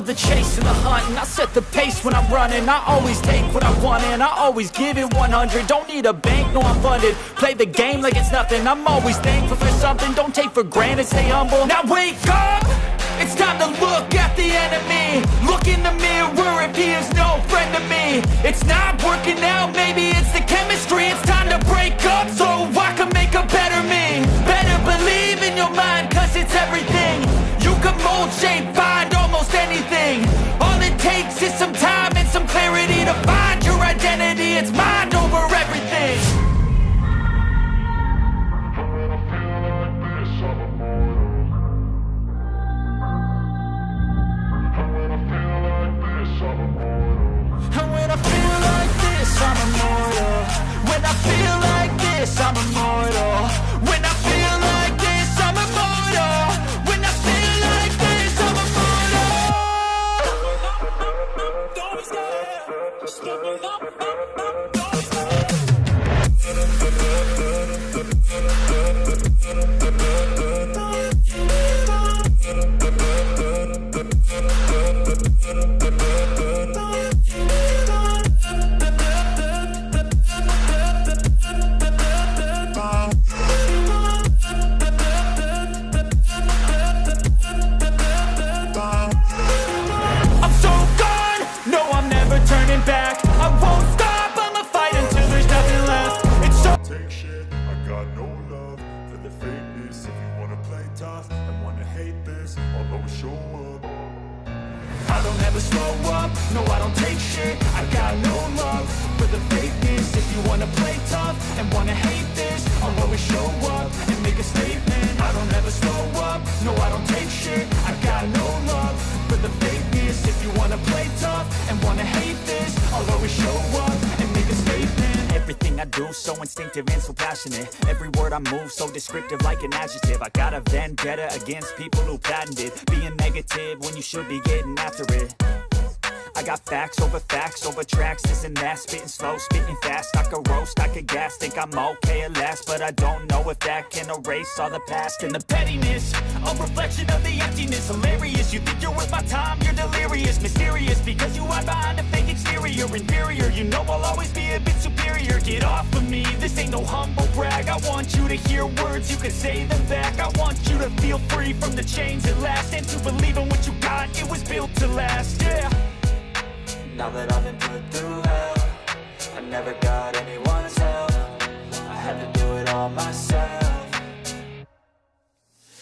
love the chase and the hunt, and I set the pace when I'm running. I always take what I want and I always give it 100. Don't need a bank, no I'm funded. Play the game like it's nothing. I'm always thankful for something. Don't take for granted, stay humble. Now wake up! It's time to look at the enemy. Look in the mirror if he is no friend to me. It's not working out, maybe it's the chemistry. It's time to break up so I can make a better me. Better believe in your mind, cause it's everything. You can mold, shape, find almost anything. All it takes is some time and some clarity to find your identity. It's mind over everything. And when I feel like this, I'm immortal. When I feel like this, I'm immortal. When I feel like this, I'm immortal. When I feel like this, I'm immortal. Don't stop, just give up. I don't ever slow up, no I don't take shit. I got no love for the fakeness. If you wanna play tough and wanna hate this, I'll always show up and make a statement. I don't ever slow up, no I don't take shit. I got no love for the fakeness. If you wanna play tough and wanna hate this, I'll always show up and make a statement. Everything I do so instinctive and so passionate. Every word I move so descriptive like an adjective. I got a vendetta against people who patented being negative when you should be getting after it. I got facts over tracks, this and that. Spitting slow, spitting fast. I could roast, I could gas. Think I'm okay at last, but I don't know if that can erase all the past. And the pettiness, a reflection of the emptiness. Hilarious, you think you're worth my time, you're delirious. Mysterious, because you hide behind a fake exterior. Inferior, you know I'll always be a bit superior. Get off of me, this ain't no humble brag. I want you to hear words, you can say them back. I want you to feel free from the chains at last, and to believe in what you got, it was built to last, yeah. Now that I've been put through hell, I never got anyone's help. I had to do it all myself.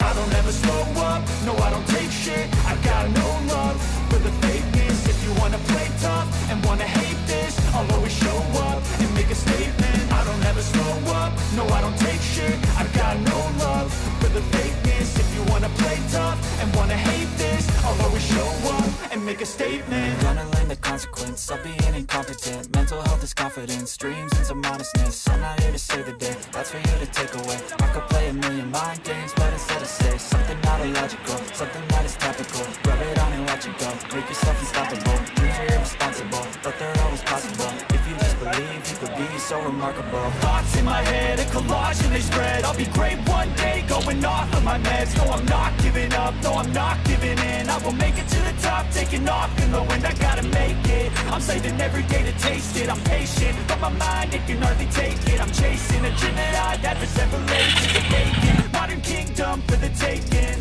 I don't ever slow up, no I don't take shit. I got no love for the fakeness. If you wanna play tough and wanna hate this, I'll always show up and make a statement. I don't ever slow up, no I don't take shit. I got no love for the fakeness. If you wanna play tough and wanna hate this, I'll always show up and make a statement. Gonna learn the consequence of being incompetent. Mental health is confidence, dreams and some modestness. I'm not here to save the day, that's for you to take away. I could play a million mind games, but instead of say something not illogical, something that is topical. Rub it on and watch it go, make yourself unstoppable. Dreams are irresponsible, but they're always possible. If you just believe, you could be so remarkable. Thoughts in my head, a collage and they spread. I'll be great one day, going off of my meds. No I'm not giving up, no I'm not giving in. I will make it to the top, taking off in the wind. I gotta make it, I'm saving every day to taste it. I'm patient, but my mind, it can hardly take it. I'm chasing a dream that I've had for several ages. The vacant, modern kingdom for the taking.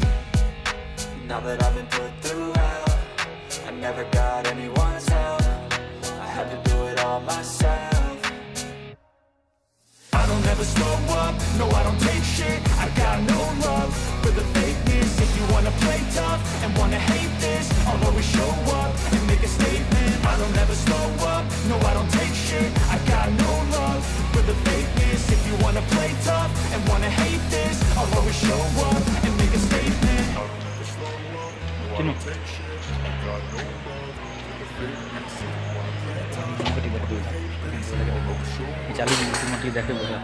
Now that I've been put through hell, I never got anyone's help. I had to do it all myself. I don't ever slow up, no I don't take shit. I got no love for the fakeness. If you wanna play tough and wanna hate this, I'll always show up and make a statement. I don't ever slow up, no I don't take shit. I got no love for the fakeness. If you wanna play tough and wanna hate this, I'll always show up and make a statement. I don't ever slow up, no I don't take shit. I got no love for the fakeness. If you wanna play tough and wanna hate this, I'll always show up. चालू देखो बोला